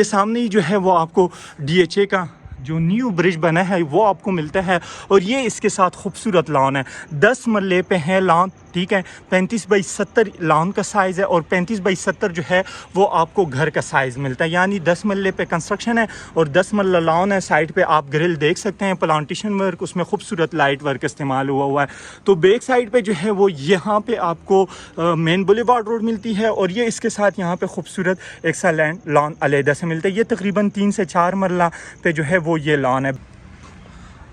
ये सामने ही जो है वो आपको DHA का जो न्यू ब्रिज बना है वो आपको मिलता है। और ये इसके साथ खूबसूरत लॉन है, 10 मरले पे है लॉन, ठीक है। 35 बाई 70 लॉन का साइज़ है और 35 बाई 70 जो है वो आपको घर का साइज़ मिलता है, यानी 10 मरले पे कंस्ट्रक्शन है और 10 मरला लॉन है। साइड पे आप ग्रिल देख सकते हैं, प्लांटेशन वर्क, उसमें खूबसूरत लाइट वर्क इस्तेमाल हुआ है। तो बैक साइड पे जो है वो यहाँ पे आपको मेन बुलेवार्ड रोड मिलती है और ये इसके साथ यहाँ पे खूबसूरत एक सा लैंड लॉन अलहदा से मिलता है। ये तकरीबन 3 से 4 मरला पे जो है वो ये लॉन है।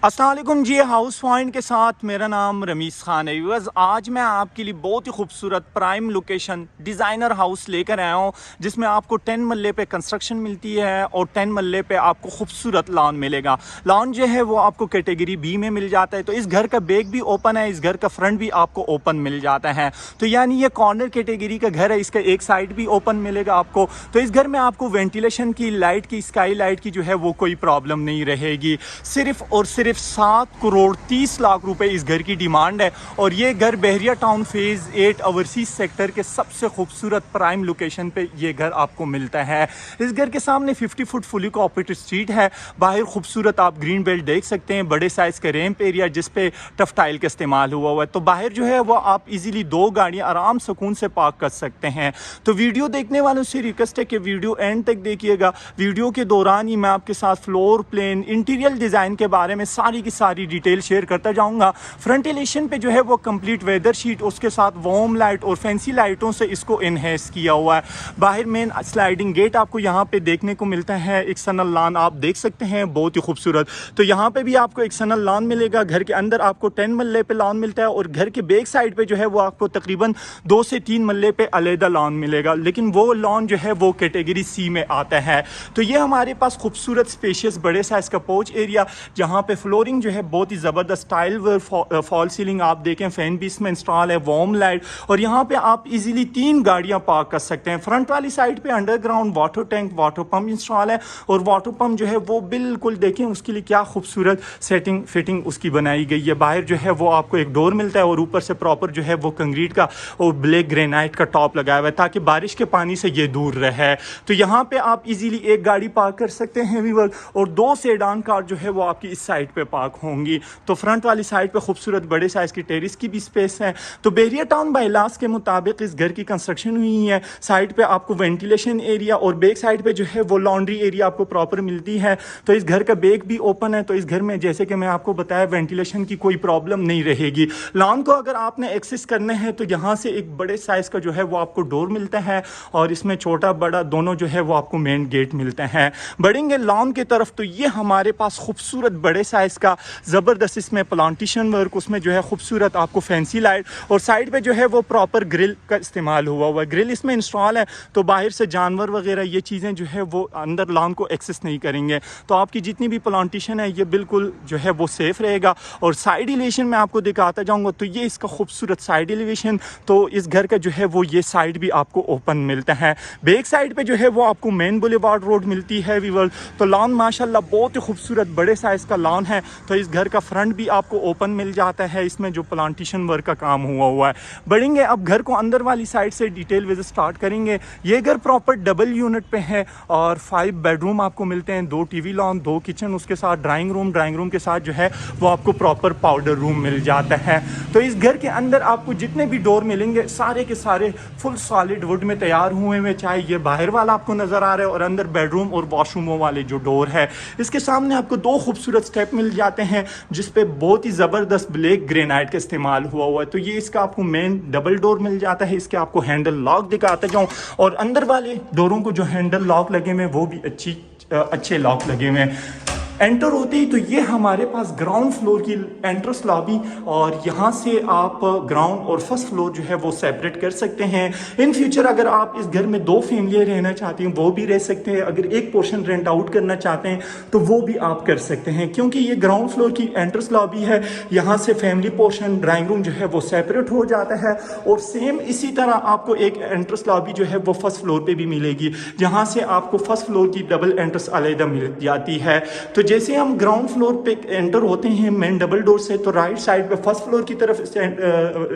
अस्सलाम वालेकुम जी, हाउस पॉइंट के साथ मेरा नाम रमीज़ ख़ान है। व्यूअर्स, आज मैं आपके लिए बहुत ही खूबसूरत प्राइम लोकेशन डिज़ाइनर हाउस लेकर आया हूँ, जिसमें आपको 10 मरले पे कंस्ट्रक्शन मिलती है और 10 मरले पे आपको खूबसूरत लॉन मिलेगा। लॉन जो है वो आपको कैटेगरी B में मिल जाता है। तो इस घर का बैक भी ओपन है, इस घर का फ्रंट भी आपको ओपन मिल जाता है। तो यानी ये कॉर्नर कैटेगरी का घर है, इसका एक साइड भी ओपन मिलेगा आपको। तो इस घर में आपको वेंटिलेशन की, लाइट की, स्काई लाइट की जो है वो कोई प्रॉब्लम नहीं रहेगी। सिर्फ और सिर्फ 7 करोड़ 30 लाख रुपए इस घर की डिमांड है और ये घर बहरिया टाउन फेज़ 8 ओवरसीज सेक्टर के सबसे खूबसूरत प्राइम लोकेशन पे ये घर आपको मिलता है। इस घर के सामने 50 फुट फुली कोऑपरेटिव स्ट्रीट है। बाहर खूबसूरत आप ग्रीन बेल्ट देख सकते हैं, बड़े साइज़ का रैंप एरिया जिस पे टफ टाइल का इस्तेमाल हुआ है। तो बाहर जो है वो आप इजीली 2 गाड़ियाँ आराम सुकून से पार्क कर सकते हैं। तो वीडियो देखने वालों से रिक्वेस्ट है कि वीडियो एंड तक देखिएगा। वीडियो के दौरान ही मैं आपके साथ फ्लोर प्लान, इंटीरियर डिज़ाइन के बारे में सारी की सारी डिटेल शेयर करता जाऊंगा। फ्रंट एलिवेशन पे जो है वो कंप्लीट वेदर शीट, उसके साथ वार्म लाइट और फैंसी लाइटों से इसको इनहेंस किया हुआ है। बाहर मेन स्लाइडिंग गेट आपको यहाँ पे देखने को मिलता है। एक्सटर्नल लॉन आप देख सकते हैं, बहुत ही खूबसूरत। तो यहाँ पे भी आपको एक्सटर्नल लॉन मिलेगा। घर के अंदर आपको 10 मरले पे लॉन मिलता है और घर के बैक साइड पे जो है वो आपको तकरीबन 2 से 3 मरले पे अलहदा लॉन मिलेगा, लेकिन वो लॉन जो है वो कैटेगरी C में आता है। तो ये हमारे पास खूबसूरत स्पेशियस बड़े साइज का पोर्च एरिया, जहाँ पे फ्लोरिंग जो है बहुत ही ज़बरदस्त टाइल वर्क, फॉल सीलिंग आप देखें, फैन भी इसमें इंस्टॉल है, वार्म लाइट, और यहाँ पे आप इजीली 3 गाड़ियाँ पार्क कर सकते हैं। फ्रंट वाली साइड पे underground water tank, water pump install है और वाटर पंप जो है वो बिल्कुल देखें उसके लिए क्या खूबसूरत सेटिंग फिटिंग उसकी बनाई गई है। बाहर जो है वो आपको एक डोर मिलता है और ऊपर से प्रॉपर जो है वो कंक्रीट का और ब्लैक ग्रेनाइट का टॉप लगाया हुआ है ताकि बारिश के पानी से ये दूर रहे। तो यहाँ पे आप इजीली 1 गाड़ी पार्क कर सकते हैं व्यूअर, और 2 सेडान कार जो है वो आपकी इस साइड पे पार्क होंगी। तो फ्रंट वाली साइड पे खूबसूरत बड़े साइज की टेरिस की भी स्पेस है। तो बहरिया टाउन बायलास के मुताबिक इस घर की कंस्ट्रक्शन हुई है। साइड पे आपको वेंटिलेशन एरिया और बैक साइड पे जो है वो लॉन्ड्री एरिया आपको प्रॉपर मिलती है। तो इस घर का बैक भी ओपन है। तो इस घर में जैसे कि मैं आपको बताया वेंटिलेशन की कोई प्रॉब्लम नहीं रहेगी। लॉन को अगर आपने एक्सेस करना है तो यहाँ से एक बड़े साइज का जो है वो आपको डोर मिलता है और इसमें छोटा बड़ा दोनों जो है वो आपको मेन गेट मिलता है। बढ़ेंगे लॉन की तरफ तो ये हमारे पास खूबसूरत बड़े साइज का ज़बरदस्त इसमें प्लांटेशन वर्क, उसमें जो है खूबसूरत आपको फैंसी लाइट और साइड पे जो है वो प्रॉपर ग्रिल का इस्तेमाल हुआ है। ग्रिल इसमें इंस्टॉल है तो बाहर से जानवर वगैरह ये चीज़ें जो है वो अंदर लॉन को एक्सेस नहीं करेंगे। तो आपकी जितनी भी प्लांटेशन है ये बिल्कुल जो है वो सेफ रहेगा। और साइड एलिवेशन में आपको दिखाता जाऊँगा तो ये इसका खूबसूरत साइड एलिवेशन। तो इस घर का जो है वो ये साइड भी आपको ओपन मिलता है। बैक साइड पे जो है वो आपको मेन बुलेवार्ड रोड मिलती है व्यूअर। तो लॉन माशाल्लाह बहुत ही खूबसूरत बड़े साइज का लॉन है। तो इस घर का फ्रंट भी आपको ओपन मिल जाता है, इसमें जो प्लांटेशन वर्क का काम हुआ है। बढ़ेंगे अब घर को अंदर वाली साइड से डिटेल विजिट स्टार्ट करेंगे। ये घर प्रॉपर डबल यूनिट पे है और 5 बेडरूम आपको मिलते हैं, 2 टीवी लॉन, 2 किचन, उसके साथ ड्राइंग रूम के साथ जो है वो आपको प्रॉपर पाउडर रूम मिल जाता है। तो इस घर के अंदर आपको जितने भी डोर मिलेंगे सारे के सारे फुल सॉलिड वुड में तैयार हुए हैं, चाहे ये बाहर वाला आपको नजर आ रहा है और अंदर बेडरूम और वॉशरूमों वाले जो डोर है। इसके सामने आपको 2 खूबसूरत स्टेप मिल जाते हैं जिस पे बहुत ही ज़बरदस्त ब्लैक ग्रेनाइट का इस्तेमाल हुआ है। तो ये इसका आपको मेन डबल डोर मिल जाता है। इसके आपको हैंडल लॉक दिखाता जाऊँ और अंदर वाले डोरों को जो हैंडल लॉक लगे हुए वो भी अच्छे लॉक लगे हुए हैं। एंटर होते ही तो ये हमारे पास ग्राउंड फ्लोर की एंट्रेंस लॉबी और यहाँ से आप ग्राउंड और फर्स्ट फ्लोर जो है वो सेपरेट कर सकते हैं। इन फ्यूचर अगर आप इस घर में 2 फैमिलियाँ रहना चाहते हैं वो भी रह सकते हैं। अगर एक पोर्शन रेंट आउट करना चाहते हैं तो वो भी आप कर सकते हैं, क्योंकि ये ग्राउंड फ्लोर की एंट्रेंस लॉबी है। यहाँ से फैमिली पोर्शन ड्राइंग रूम जो है वो सेपरेट हो जाता है और सेम इसी तरह आपको एक एंट्रेंस लॉबी जो है वो फर्स्ट फ्लोर पर भी मिलेगी, जहाँ से आपको फर्स्ट फ्लोर की डबल एंट्रेंस अलहदा मिल जाती है। तो जैसे हम ग्राउंड फ्लोर पे एंटर होते हैं मेन डबल डोर से, तो राइट साइड पे फर्स्ट फ्लोर की तरफ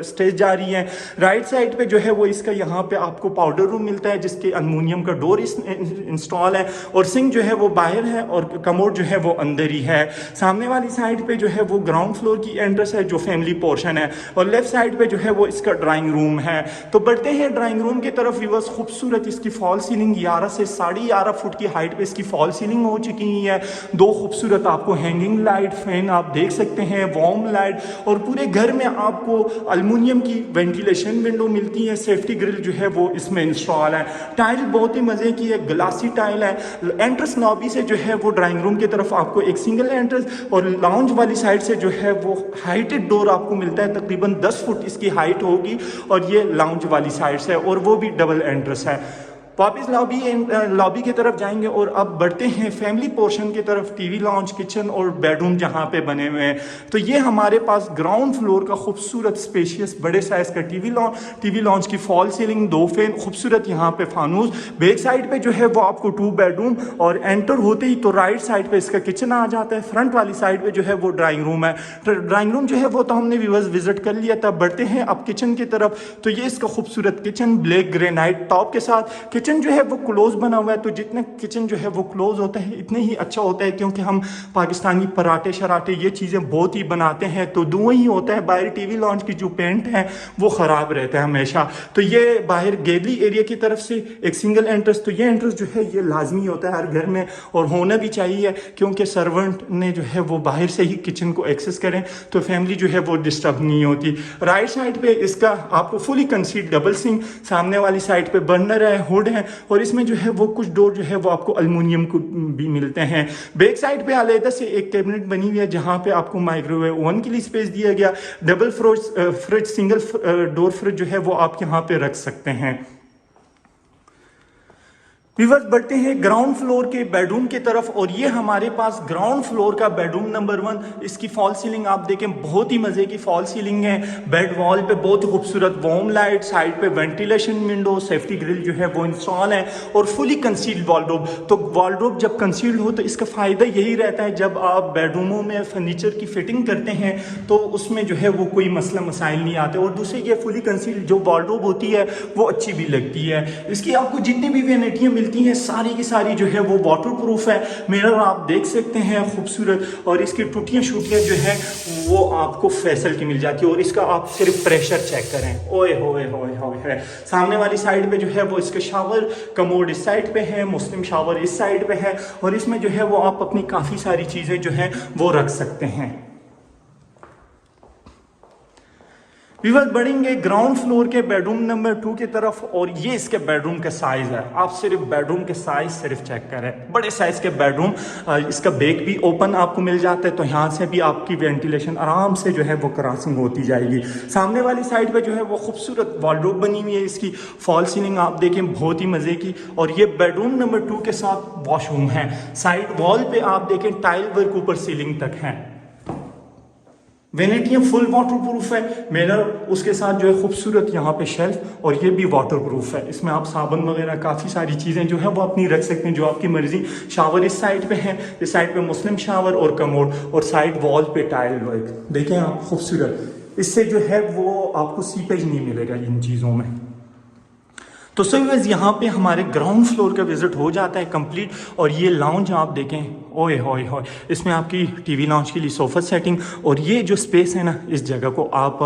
स्टेज जा रही है। राइट साइड पे जो है वो इसका यहाँ पे आपको पाउडर रूम मिलता है जिसके एल्युमिनियम का डोर इंस्टॉल है, और सिंक जो है वो बाहर है और कमोड जो है वो अंदर ही है। सामने वाली साइड पे जो है वो ग्राउंड फ्लोर की एंट्रेंस है जो फैमिली पोर्शन है, और लेफ्ट साइड पे जो है वो इसका ड्राइंग रूम है। तो बढ़ते हैं ड्राइंग रूम की तरफ। व्यूअर्स, खूबसूरत इसकी फॉल सीलिंग 11 से 11.5 फुट की हाइट पे इसकी फॉल सीलिंग हो चुकी है। दो खूबसूरत आपको हैंगिंग लाइट, फैन आप देख सकते हैं, वार्म लाइट, और पूरे घर में आपको एल्युमिनियम की वेंटिलेशन विंडो मिलती है। सेफ्टी ग्रिल जो है वो इसमें इंस्टॉल है। टाइल बहुत ही मजे की है, ग्लासी टाइल है। एंट्रेंस लॉबी से जो है वो ड्राइंग रूम की तरफ आपको एक सिंगल एंट्रेंस, और लाउंज वाली साइड से जो है वो हाइटेड डोर आपको मिलता है, तकरीबन 10 फुट इसकी हाइट होगी, और ये लाउंज वाली साइड से, और वो भी डबल एंट्रेंस है। वापिस लॉबी की तरफ जाएंगे और अब बढ़ते हैं फैमिली पोर्शन की तरफ। टीवी लॉन्च, किचन और बेडरूम जहाँ पे बने हुए हैं। तो ये हमारे पास ग्राउंड फ्लोर का खूबसूरत स्पेशियस बड़े साइज का टीवी लॉन्च की फॉल सीलिंग, 2 फैन, खूबसूरत यहाँ पे फानूस। बैक साइड पे जो है वो आपको 2 बेडरूम, और एंटर होते ही तो राइट साइड पे इसका किचन आ जाता है। फ्रंट वाली साइड पे जो है वो ड्राइंग रूम है। ड्राइंग रूम जो है वो तो हमने व्यूअर्स विजिट कर लिया था। बढ़ते हैं अब किचन की तरफ। तो ये इसका खूबसूरत किचन ब्लैक ग्रेनाइट टॉप के साथ। किचन जो है वो क्लोज बना हुआ है, तो जितना किचन जो है वो क्लोज होता है इतने ही अच्छा होता है, क्योंकि हम पाकिस्तानी पराठे शराठे ये चीज़ें बहुत ही बनाते हैं, तो धुआं ही होता है। बाहर टीवी लॉन्च की जो पेंट है वो ख़राब रहता है हमेशा। तो ये बाहर गैलरी एरिया की तरफ से एक सिंगल एंट्रेंस, तो ये एंट्रेंस जो है ये लाजमी होता है हर घर में, और होना भी चाहिए, क्योंकि सर्वेंट ने जो है वो बाहर से ही किचन को एक्सेस करें तो फैमिली जो है वो डिस्टर्ब नहीं होती। राइट साइड पे इसका आपको फुली कंसील्ड डबल सिंक, सामने वाली साइड पे बर्नर है, हुड है, और इसमें जो है वो कुछ डोर जो है वो आपको एल्युमिनियम को भी मिलते हैं। बैक साइड पे अलग से एक कैबिनेट बनी हुई है जहां पे आपको माइक्रोवेव ओवन के लिए स्पेस दिया गया। Double fridge, single door fridge जो है वो आप यहां पे रख सकते हैं। व्यूअर्स, बढ़ते हैं ग्राउंड फ्लोर के बेडरूम की तरफ, और ये हमारे पास ग्राउंड फ्लोर का बेडरूम नंबर 1। इसकी फॉल सीलिंग आप देखें, बहुत ही मजे की फॉल सीलिंग है। बेड वॉल पे बहुत ही खूबसूरत वार्म लाइट, साइड पे वेंटिलेशन विंडो, सेफ्टी ग्रिल जो है वो इंस्टॉल है, और फुली कंसील्ड वॉलड्रोब। तो वॉलड्रोब जब कंसील्ड हो तो इसका फायदा यही रहता है, जब आप बेडरूमों में फर्नीचर की फिटिंग करते हैं तो उसमें जो है वो कोई मसला मसाइल नहीं आते। और दूसरी ये फुली कंसील्ड जो वॉलड्रोब होती है वो अच्छी भी लगती है। इसकी आपको जितनी भी वेराइटियाँ मिलती हैं सारी की सारी जो है वो वाटर प्रूफ है। मिरर आप देख सकते हैं खूबसूरत, और इसकी टूटियां शूटियां जो है वो आपको फैसल की मिल जाती है, और इसका आप सिर्फ प्रेशर चेक करें। ओए होए होए होए। सामने वाली साइड पे जो है वो इसका शावर कमोड इस साइड पे है, मुस्लिम शावर इस साइड पे है, और इसमें जो है वो आप अपनी काफ़ी सारी चीज़ें जो है वो रख सकते हैं। व्यूअर्स, बढ़ेंगे ग्राउंड फ्लोर के बेडरूम नंबर 2 की तरफ, और ये इसके बेडरूम का साइज है। आप सिर्फ बेडरूम के साइज सिर्फ चेक करें, बड़े साइज के बेडरूम। इसका बैक भी ओपन आपको मिल जाता है, तो यहाँ से भी आपकी वेंटिलेशन आराम से जो है वो क्रॉसिंग होती जाएगी। सामने वाली साइड पे जो है वो खूबसूरत वॉलड्रोब बनी हुई है। इसकी फॉल सीलिंग आप देखें, बहुत ही मजे की। और ये बेडरूम नंबर 2 के साथ वॉशरूम है। साइड वॉल पे आप देखें टाइल वर्क ऊपर सीलिंग तक है। वेनिटियाँ फुल वाटर प्रूफ है। मिरर उसके साथ जो है खूबसूरत यहाँ पे शेल्फ, और ये भी वाटर प्रूफ है। इसमें आप साबुन वगैरह काफ़ी सारी चीज़ें जो है वो अपनी रख सकते हैं, जो आपकी मर्जी। शावर इस साइड पे है, इस साइड पे मुस्लिम शावर और कमोड, और साइड वॉल पे टाइल वर्क देखें आप खूबसूरत। इससे जो है वो आपको सीपेज नहीं मिलेगा इन चीज़ों में। तो सो व्यूअर्स, यहाँ पे हमारे ग्राउंड फ्लोर का विजिट हो जाता है कंप्लीट। और ये लाउंज आप देखें, ओए होए होए, इसमें आपकी टीवी लाउंज के लिए सोफ़ा सेटिंग, और ये जो स्पेस है ना, इस जगह को आप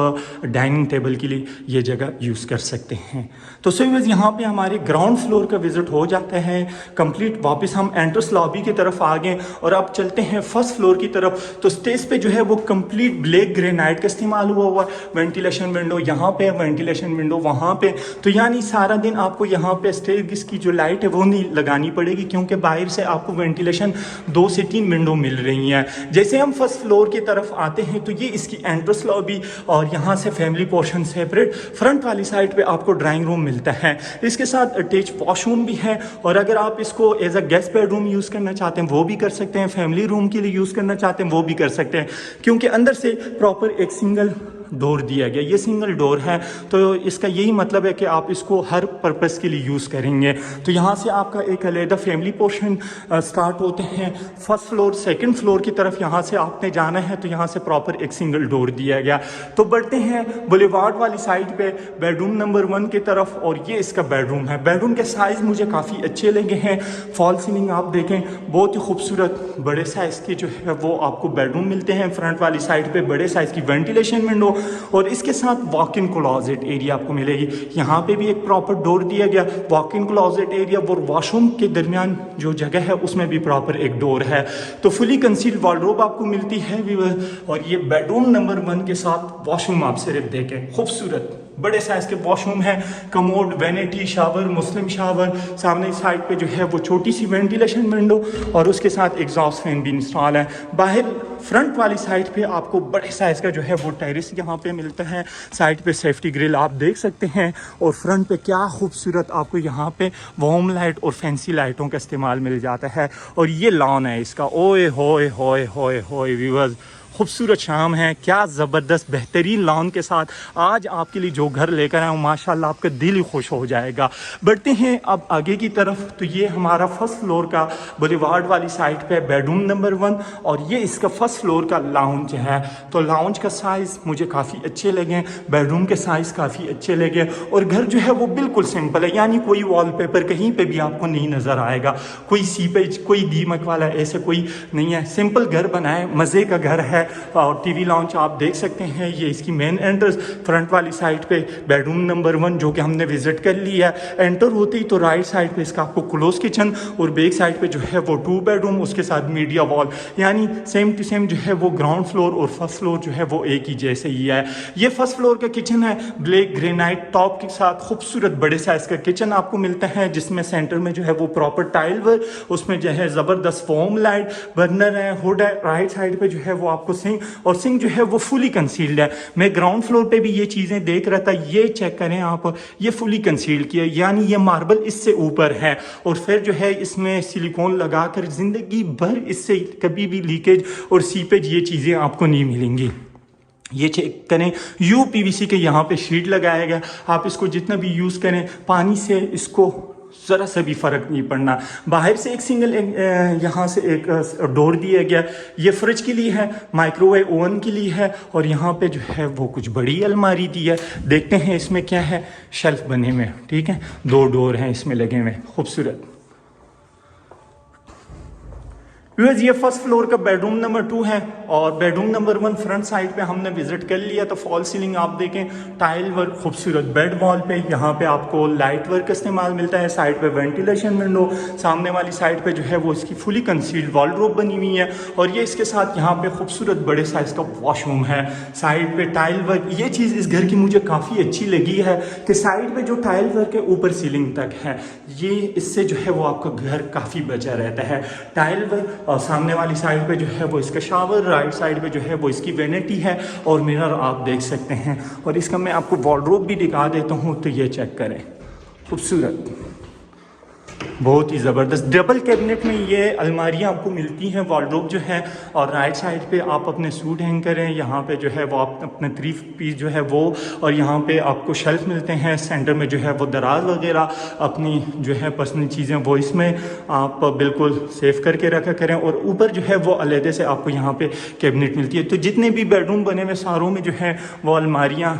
डाइनिंग टेबल के लिए ये जगह यूज़ कर सकते हैं। तो सो व्यूअर्स, यहाँ पे हमारे ग्राउंड फ्लोर का विजिट हो जाता है कंप्लीट। वापस हम एंट्रेंस लॉबी की तरफ आ गए, और आप चलते हैं फर्स्ट फ्लोर की तरफ। तो स्टेज पे जो है वो कंप्लीट ब्लैक ग्रेनाइट का इस्तेमाल हुआ। वेंटिलेशन विंडो यहाँ पे, वेंटिलेशन विंडो वहाँ पे। तो यानी सारा दिन आपको यहाँ पे स्टेज की जो लाइट है वो नहीं लगानी पड़ेगी, क्योंकि बाहर से आपको वेंटिलेशन 2 से 3 विंडो मिल रही हैं। जैसे हम फर्स्ट फ्लोर की तरफ आते हैं तो ये इसकी एंट्रेंस लॉबी, और यहाँ से फैमिली पोर्शन सेपरेट। फ्रंट वाली साइड पे आपको ड्राइंग रूम मिलता है, इसके साथ अटैच वॉशरूम भी है। और अगर आप इसको as a guest bedroom use करना चाहते हैं वो भी कर सकते हैं, फैमिली रूम के लिए यूज़ करना चाहते हैं वो भी कर सकते हैं, क्योंकि अंदर से प्रॉपर एक सिंगल डोर दिया गया, ये सिंगल डोर है, तो इसका यही मतलब है कि आप इसको हर पर्पस के लिए यूज़ करेंगे। तो यहाँ से आपका एक अलग फैमिली पोर्शन स्टार्ट होते हैं। फर्स्ट फ्लोर सेकंड फ्लोर की तरफ यहाँ से आपने जाना है, तो यहाँ से प्रॉपर एक सिंगल डोर दिया गया। तो बढ़ते हैं बुलेवार्ड वाली साइड पे बेडरूम नंबर 1 की तरफ, और ये इसका बेडरूम है। बेडरूम के साइज़ मुझे काफ़ी अच्छे लगे हैं। फॉल सीलिंग आप देखें, बहुत ही खूबसूरत बड़े साइज़ के जो है वो आपको बेडरूम मिलते हैं। फ्रंट वाली साइड पे बड़े साइज़ की वेंटिलेशन विंडो, और इसके साथ वॉक इन क्लोजेट एरिया आपको मिलेगी। यहाँ पे भी एक प्रॉपर डोर दिया गया। वॉक इन क्लोजेट एरिया और वॉशरूम के दरमियान जो जगह है उसमें भी प्रॉपर एक डोर है। तो फुली कंसील्ड वॉलरोब आपको मिलती है व्यूअर। और ये बेडरूम नंबर 1 के साथ वॉशरूम आप सिर्फ देखें, खूबसूरत बड़े साइज के वॉशरूम है। Commode, vanity, shower, Muslim shower, सामने साइड पे जो है वो छोटी सी वेंटिलेशन विंडो, और उसके साथ एग्जॉस्ट फैन भी इंस्टॉल है। बाहर फ्रंट वाली साइड पे आपको बड़े साइज का जो है वो टेरेस यहाँ पे मिलता है। साइड पे सेफ्टी ग्रिल आप देख सकते हैं, और फ्रंट पे क्या खूबसूरत आपको यहाँ पे वार्म लाइट और फैंसी लाइटों का इस्तेमाल मिल जाता है। और ये लॉन है इसका, ओए होए होए होए होए व्यूअर्स, खूबसूरत शाम है, क्या ज़बरदस्त बेहतरीन लॉन के साथ आज आपके लिए जो घर लेकर आया हूँ, माशाल्लाह आपका दिल ही खुश हो जाएगा। बढ़ते हैं अब आगे की तरफ। तो ये हमारा फर्स्ट फ्लोर का बुलेवार्ड वाली साइड पे बेडरूम नंबर 1, और ये इसका फर्स्ट फ्लोर का लाउंज है। तो लाउंज का साइज़ मुझे काफ़ी अच्छे लगे, बेडरूम के साइज़ काफ़ी अच्छे लगे, और घर जो है वो बिल्कुल सिंपल है, यानी कोई वॉलपेपर कहीं पे भी आपको नहीं नज़र आएगा, कोई सीपेज, कोई दीमक वाला ऐसे कोई नहीं है। सिंपल घर बनाए, मज़े का घर है। और टीवी लॉन्च आप देख सकते हैं, ये इसकी मेन एंट्रेंस फ्रंट वाली साइड पे बेडरूम नंबर 1 जो कि हमने विजिट कर लिया है। एंटर होते ही तो राइट साइड पे इसका आपको क्लोज किचन, और बैक साइड पे जो है वो 2 बेडरूम, उसके साथ मीडिया वॉल, यानी सेम टू सेम जो है वो ग्राउंड फ्लोर और फर्स्ट फ्लोर जो है वो एक ही जैसे ही है। ये फर्स्ट फ्लोर का किचन है, ब्लैक ग्रेनाइट टॉप के साथ खूबसूरत बड़े साइज का किचन आपको मिलता है, जिसमें सेंटर में जो है वो प्रॉपर टाइल वर्क, उसमें जो है ज़बरदस्त फोम लाइट, बर्नर है, हुड है। राइट साइड पे जो है वो आपको सिंक, और सिंक जो है वो फुली कंसील्ड है। मैं ग्राउंड फ्लोर पे भी ये चीज़ें देख रहा था, ये चेक करें आप, ये फुली कंसील्ड किया, यानी ये मार्बल इससे ऊपर है, और फिर जो है इसमें सिलिकॉन लगाकर ज़िंदगी भर इससे कभी भी लीकेज और सीपेज ये चीज़ें आपको नहीं मिलेंगी। ये चेक करें, UPVC के यहाँ पे शीट लगाया गया, आप इसको जितना भी यूज़ करें पानी से इसको ज़रा सा भी फ़र्क नहीं पड़ना। बाहर से एक सिंगल यहाँ से एक डोर दिया गया, ये फ्रिज के लिए है, माइक्रोवेव ओवन के लिए है, और यहाँ पे जो है वो कुछ बड़ी अलमारी दी है। देखते हैं इसमें क्या है, शेल्फ बने हुए, ठीक है, 2 डोर हैं इसमें लगे हुए, खूबसूरत। व्यूअर्स ये फर्स्ट फ्लोर का बेडरूम नंबर 2 है, और बेडरूम नंबर 1 फ्रंट साइड पे हमने विजिट कर लिया। तो फॉल सीलिंग आप देखें, टाइल वर्क, खूबसूरत बेड वॉल पे यहाँ पे आपको लाइट वर्क का इस्तेमाल मिलता है। साइड पे वेंटिलेशन विंडो, सामने वाली साइड पे जो है वो इसकी फुली कंसील्ड वॉलरोब बनी हुई है, और ये इसके साथ यहाँ पे खूबसूरत बड़े साइज का वॉशरूम है। साइड पे टाइल वर्क, ये चीज़ इस घर की मुझे काफ़ी अच्छी लगी है कि साइड पे जो टाइल वर्क है ऊपर सीलिंग तक है, ये इससे जो है वो आपका घर काफ़ी बचा रहता है। टाइल वर्क, और सामने वाली साइड पे जो है वो इसका शावर, राइट साइड पे जो है वो इसकी वेनिटी है, और मिरर आप देख सकते हैं। और इसका मैं आपको वॉलरोब भी दिखा देता हूँ, तो ये चेक करें, खूबसूरत, बहुत ही ज़बरदस्त। डबल कैबिनेट में ये अलमारियाँ आपको मिलती हैं, वॉलरोब जो है, और राइट साइड पे आप अपने सूट हैंग करें, यहाँ पे जो है वो आप अपने 3 पीस जो है वो, और यहाँ पे आपको शेल्फ मिलते हैं। सेंटर में जो है वो दराज वगैरह अपनी जो है पर्सनल चीज़ें वो इसमें आप बिल्कुल सेफ करके रखा करें, और ऊपर जो है वो अलहदे से आपको यहाँ पे कैबिनेट मिलती है। तो जितने भी बेडरूम बने हुए सारों में जो है वो अलमारियाँ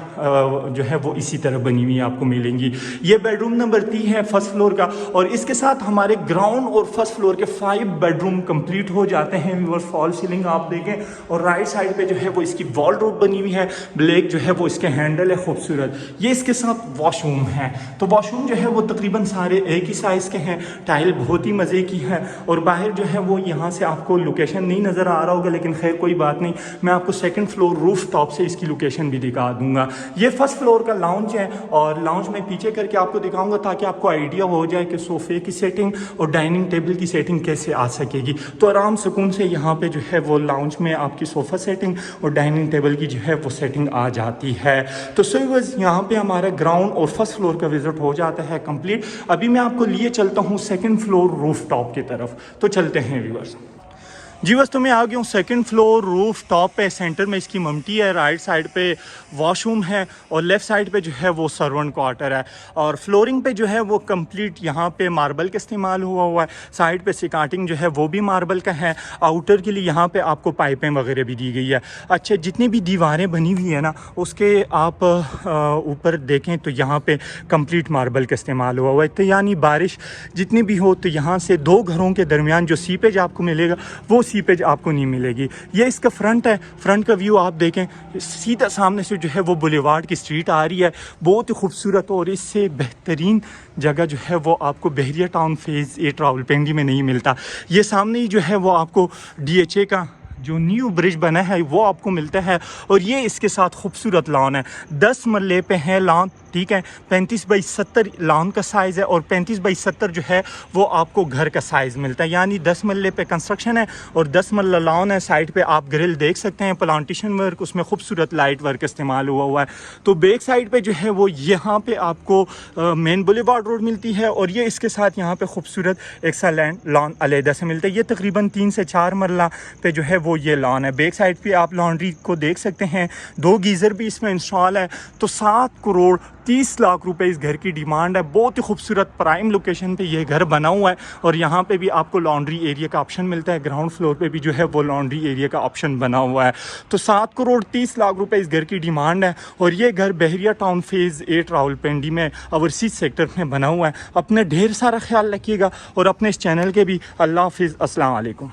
जो है वो इसी तरह बनी हुई आपको मिलेंगी। ये बेडरूम नंबर 3 है फर्स्ट फ्लोर का, और इसके साथ हमारे ग्राउंड और फर्स्ट फ्लोर के 5 बेडरूम कंप्लीट हो जाते हैं। व्यूअर्स फॉल सीलिंग आप देखें, और राइट साइड पे जो है वो इसकी वॉलरोब बनी हुई है, ब्लैक जो है वो इसके हैंडल है, खूबसूरत। ये इसके साथ वॉशरूम है, तो वॉशरूम जो है वो तकरीबन सारे एक ही साइज़ के हैं, टाइल बहुत ही मज़े की है। और बाहर जो है वो यहाँ से आपको लोकेशन नहीं नज़र आ रहा होगा, लेकिन खैर कोई बात नहीं, मैं आपको सेकंड फ्लोर रूफ टॉप से इसकी लोकेशन भी दिखा दूंगा। ये फर्स्ट फ्लोर का लाउंज है, और लाउंज में पीछे करके आपको दिखाऊंगा ताकि आपको आइडिया हो जाए कि सोफे की सेटिंग और डाइनिंग टेबल की सेटिंग कैसे आ सकेगी। तो आराम सुकून से यहाँ पे जो है वो लाउंज में आपकी सोफ़ा सेटिंग और डाइनिंग टेबल की जो है वो सेटिंग आ जाती है। तो सो व्यूअर्स यहाँ पे हमारा ग्राउंड और फर्स्ट फ्लोर का विजिट हो जाता है कंप्लीट। अभी मैं आपको लिए चलता हूँ सेकंड फ्लोर रूफ टॉप की तरफ, तो चलते हैं व्यूअर्स। जी बस तो मैं आ गया हूँ सेकंड फ्लोर रूफ टॉप पे। सेंटर में इसकी ममटी है, राइट साइड पे वॉशरूम है और लेफ़्ट साइड पे जो है वो सर्वेंट क्वार्टर है। और फ्लोरिंग पे जो है वो कंप्लीट यहाँ पे मार्बल का इस्तेमाल हुआ है। साइड पे सिकाटिंग जो है वो भी मार्बल का है। आउटर के लिए यहाँ पे आपको पाइपें वगैरह भी दी गई है। अच्छा, जितनी भी दीवारें बनी हुई है ना उसके आप ऊपर देखें तो यहाँ पे कंप्लीट मार्बल का इस्तेमाल हुआ है। तो यानी बारिश जितनी भी हो तो यहाँ से दो घरों के दरमियान जो सीपेज आपको मिलेगा वो सीपेज आपको नहीं मिलेगी। ये इसका फ्रंट है। फ्रंट का व्यू आप देखें, सीधा सामने से जो है वो बुलेवार्ड की स्ट्रीट आ रही है, बहुत ही खूबसूरत। और इससे बेहतरीन जगह जो है वो आपको बहरिया टाउन फेज़ ए रावलपिंडी में नहीं मिलता। ये सामने ही जो है वो आपको DHA का जो न्यू ब्रिज बना है वो आपको मिलता है। और ये इसके साथ खूबसूरत लॉन है, 10 मरले पे है लॉन, ठीक है। 35 बाई 70 लॉन का साइज़ है और 35 बाई 70 जो है वो आपको घर का साइज़ मिलता है। यानी 10 मरले पे कंस्ट्रक्शन है और 10 मरला लॉन है। साइड पे आप ग्रिल देख सकते हैं, प्लांटेशन वर्क, उसमें खूबसूरत लाइट वर्क इस्तेमाल हुआ है। तो बैक साइड पे जो है वो यहाँ पे आपको मेन बुलेवार्ड रोड मिलती है और ये इसके साथ यहाँ पे खूबसूरत एक सा लैंड लॉन अलहदा से मिलता है। ये तकरीबन 3 से 4 मरला पे जो है वो ये लॉन है। बैक साइड पे आप लॉन्ड्री को देख सकते हैं, 2 गीज़र भी इसमें इंस्टॉल है। तो 7 करोड़ 30 लाख रुपए इस घर की डिमांड है। बहुत ही खूबसूरत प्राइम लोकेशन पे ये घर बना हुआ है और यहाँ पे भी आपको लॉन्ड्री एरिया का ऑप्शन मिलता है। ग्राउंड फ्लोर पे भी जो है वो लॉन्ड्री एरिया का ऑप्शन बना हुआ है। तो 7 करोड़ 30 लाख रुपए इस घर की डिमांड है और ये घर बहरिया टाउन फेज़ 8 रावलपिंडी में ओवरसीज सेक्टर में बना हुआ है। अपने ढेर सारा ख्याल रखिएगा और अपने इस चैनल के भी अल्लाह हाफिज़, अस्सलाम वालेकुम।